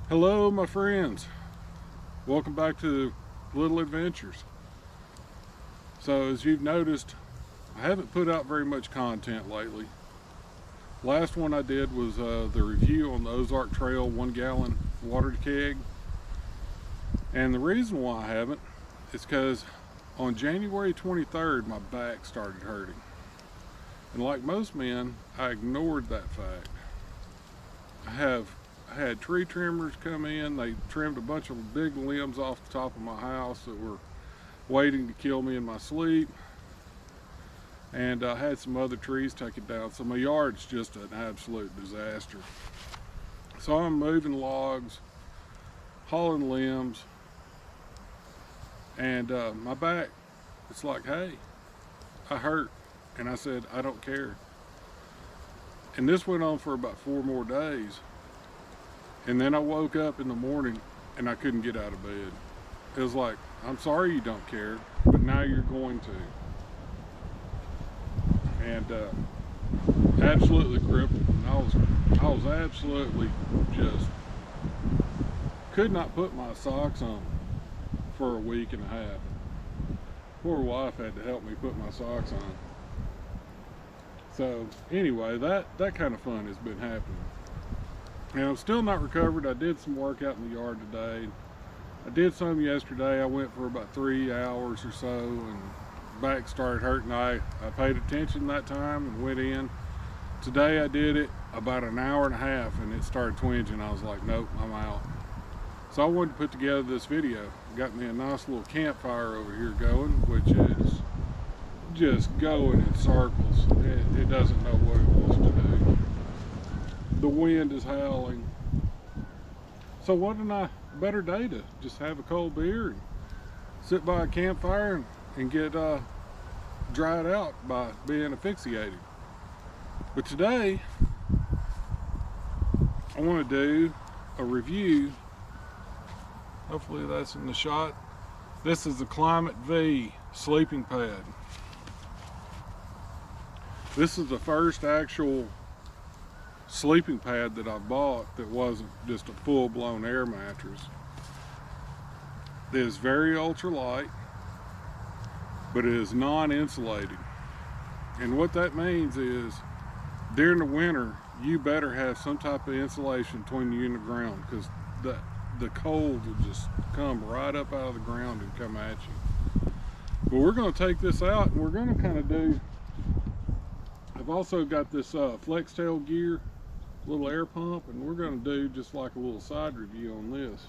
Hello my friends, welcome back to Little Adventures. So as you've noticed, I haven't put out very much content lately. Last one I did was the review on the Ozark Trail 1 gallon water keg. And the reason why I haven't is because on January 23rd my back started hurting. And like most men, I ignored that fact. I had tree trimmers come in. They trimmed a bunch of big limbs off the top of my house that were waiting to kill me in my sleep. And I had some other trees taken down. So my yard's just an absolute disaster. So I'm moving logs, hauling limbs, and my back, it's like, hey, I hurt. And I said, I don't care. And this went on for about 4 more days. And then I woke up in the morning and I couldn't get out of bed. It was like, I'm sorry you don't care, but now you're going to. And absolutely crippled. And I was absolutely just could not put my socks on for a week and a half. Poor wife had to help me put my socks on. So anyway, that kind of fun has been happening. And I'm still not recovered. I did some work out in the yard today. I did some yesterday. I went for about 3 hours or so and back started hurting. I paid attention that time and went in. Today I did it about an hour and a half and it started twinging. I was like, nope, I'm out. So I wanted to put together this video. Got me a nice little campfire over here going, which is just going in circles. It doesn't know what it wants to do. The wind is howling. So what a better day to just have a cold beer and sit by a campfire and get dried out by being asphyxiated. But today I want to do a review. Hopefully that's in the shot. This is the Klymit V sleeping pad. This is the first actual sleeping pad that I bought that wasn't just a full-blown air mattress. It is very ultralight, but it is non-insulated. And what that means is during the winter you better have some type of insulation between you and the ground, because the cold will just come right up out of the ground and come at you. But we're going to take this out and we're going to kind of do, I've also got this flex tail gear, little air pump, and we're going to do just like a little side review on this.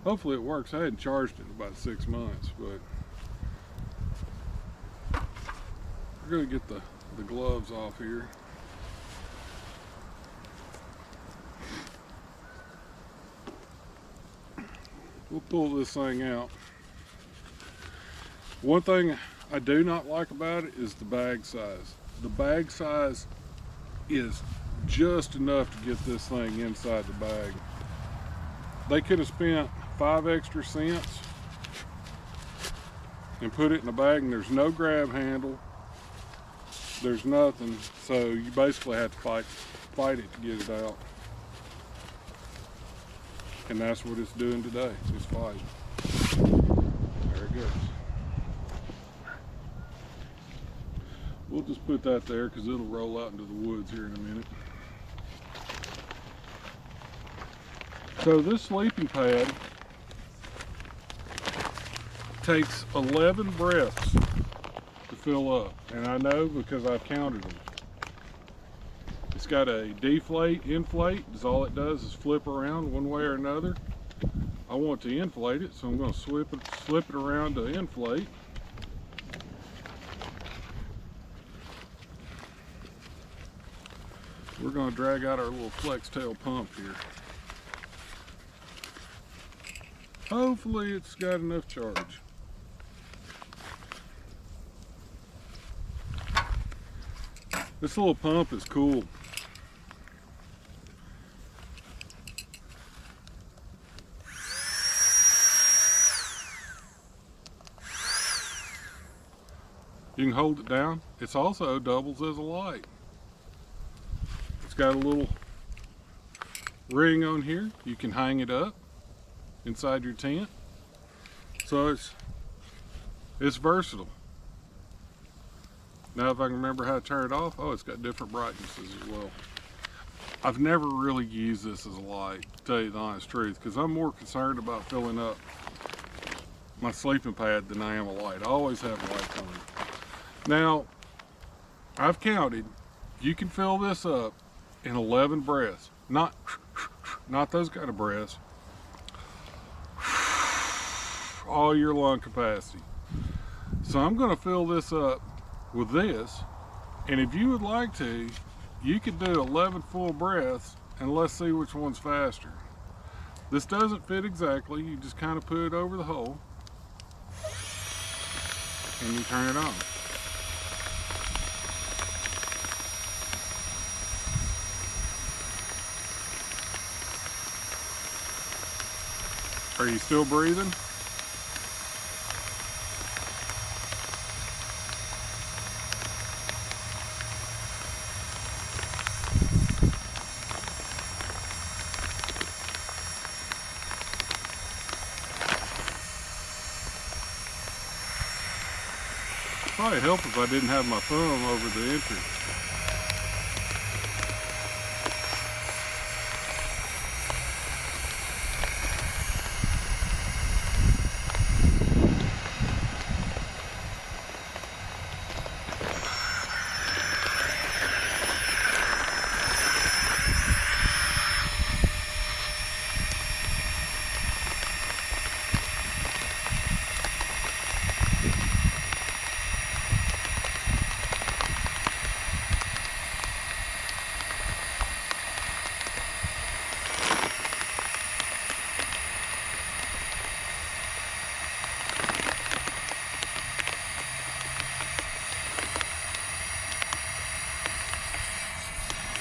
Hopefully it works. I hadn't charged it in about 6 months, but we're going to get the gloves off here. We'll pull this thing out. One thing I do not like about it is the bag size. The bag size is just enough to get this thing inside the bag. They could have spent 5 extra cents and put it in a bag, and there's no grab handle. There's nothing, so you basically have to fight it to get it out. And that's what it's doing today, it's fighting. There it goes. We'll just put that there because it'll roll out into the woods here in a minute. So this sleeping pad takes 11 breaths to fill up. And I know because I've counted them. It's got a deflate, inflate. All it does is flip around one way or another. I want to inflate it, so I'm going to slip it around to inflate. We're going to drag out our little flex tail pump here. Hopefully it's got enough charge. This little pump is cool. You can hold it down. It also doubles as a light. It's got a little ring on here. You can hang it up inside your tent. So it's versatile. Now if I can remember how to turn it off, oh, it's got different brightnesses as well. I've never really used this as a light, to tell you the honest truth, because I'm more concerned about filling up my sleeping pad than I am a light. I always have a light on. Now, I've counted, you can fill this up in 11 breaths. Not those kind of breaths. All your lung capacity. So I'm going to fill this up with this, and if you would like to, you could do 11 full breaths, and let's see which one's faster. This doesn't fit exactly. You just kind of put it over the hole and you turn it on. Are you still breathing? Probably help if I didn't have my thumb over the entrance.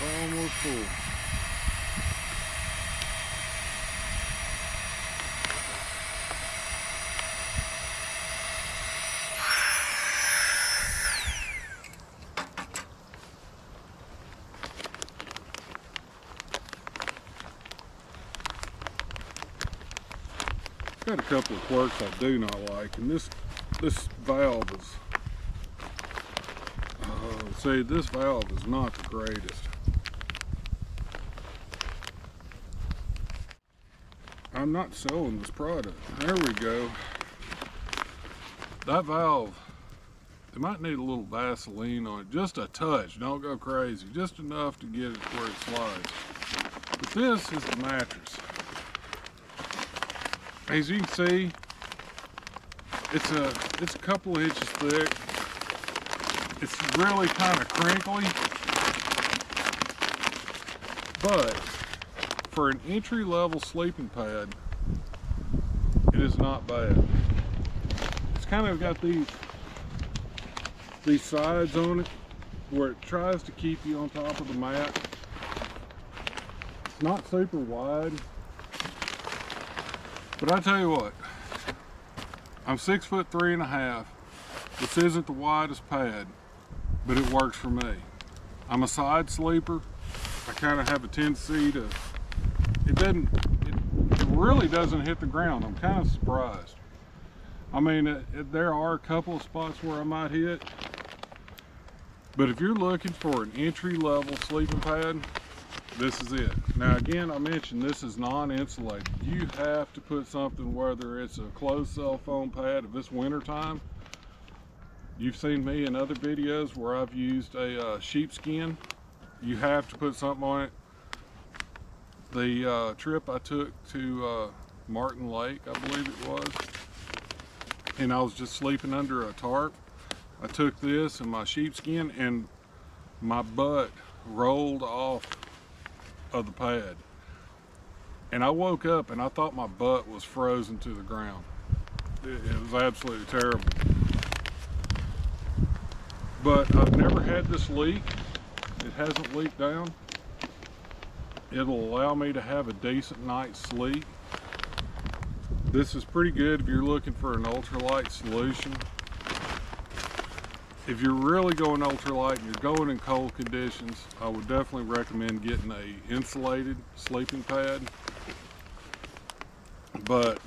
Almost full. Got a couple of quirks I do not like, and this valve is, see, this valve is not the greatest. I'm not selling this product. There we go. That valve, it might need a little Vaseline on it, just a touch. Don't go crazy, just enough to get it where it slides. But this is the mattress. As you can see, it's a couple of inches thick. It's really kind of crinkly, but for an entry-level sleeping pad, it is not bad. It's kind of got these sides on it where it tries to keep you on top of the mat. It's not super wide, but I tell you what, I'm 6'3½". This isn't the widest pad, but it works for me. I'm a side sleeper. I kind of have a tendency to, it really doesn't hit the ground. I'm kind of surprised. I mean, there are a couple of spots where I might hit, but if you're looking for an entry-level sleeping pad, this is it. Now again, I mentioned this is non-insulated. You have to put something, whether it's a closed cell foam pad. If it's winter time, you've seen me in other videos where I've used a sheepskin. You have to put something on it. The trip I took to Martin Lake, I believe it was, and I was just sleeping under a tarp. I took this and my sheepskin, and my butt rolled off of the pad. And I woke up and I thought my butt was frozen to the ground. It was absolutely terrible. But I've never had this leak. It hasn't leaked down. It'll allow me to have a decent night's sleep. This is pretty good if you're looking for an ultralight solution. if you're really going ultralight and you're going in cold conditions, I would definitely recommend getting a insulated sleeping pad. But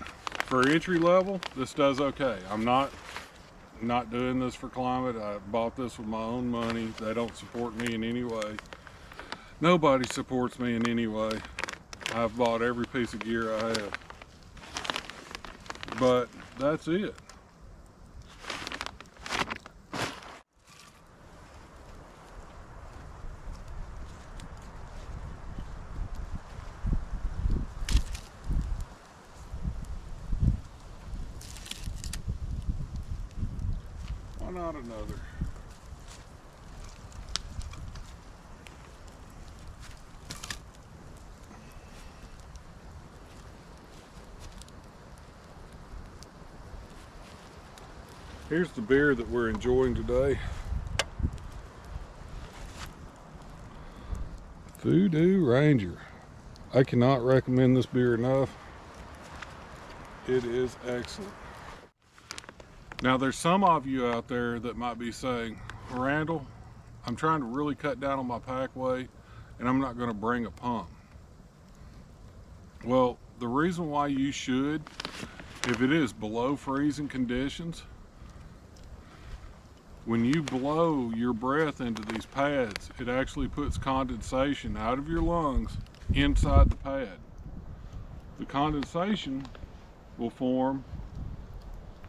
for entry level, this does okay. I'm not doing this for Klymit. I bought this with my own money. They don't support me in any way. Nobody supports me in any way. I've bought every piece of gear I have. But that's it. Why not another? Here's the beer that we're enjoying today. Voodoo Ranger. I cannot recommend this beer enough. It is excellent. Now there's some of you out there that might be saying, Randall, I'm trying to really cut down on my pack weight and I'm not going to bring a pump. Well, the reason why you should, if it is below freezing conditions, when you blow your breath into these pads, it actually puts condensation out of your lungs inside the pad. The condensation will form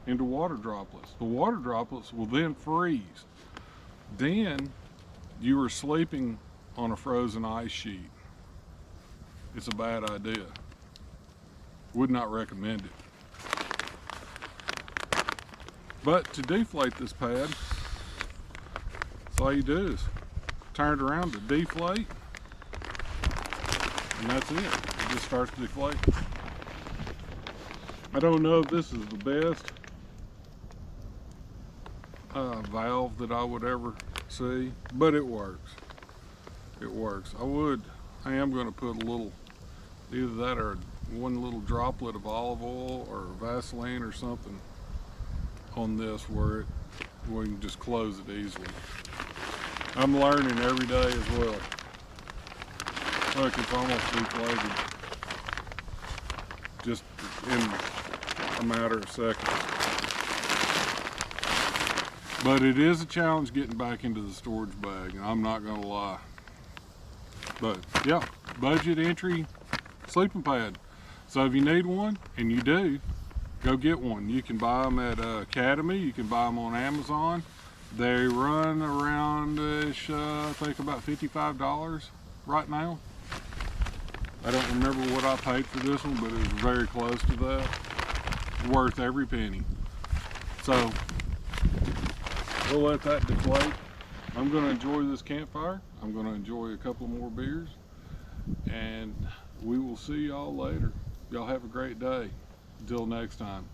into water droplets. The water droplets will then freeze. Then you are sleeping on a frozen ice sheet. It's a bad idea. Would not recommend it. But to deflate this pad, all you do is turn it around to deflate, and that's it. It just starts to deflate. I don't know if this is the best valve that I would ever see, but it works. It works. I am going to put a little, either that or one little droplet of olive oil or Vaseline or something on this where we can just close it easily. I'm learning every day as well. Look, it's almost deflated just in a matter of seconds. But it is a challenge getting back into the storage bag, and I'm not gonna lie. But yeah, budget entry sleeping pad. So if you need one, and you do, go get one. You can buy them at Academy, you can buy them on Amazon. They run around, I think about $55 right now. I don't remember what I paid for this one, but it was very close to that. Worth every penny. So, we'll let that deflate. I'm gonna enjoy this campfire. I'm gonna enjoy a couple more beers. And we will see y'all later. Y'all have a great day. Until next time.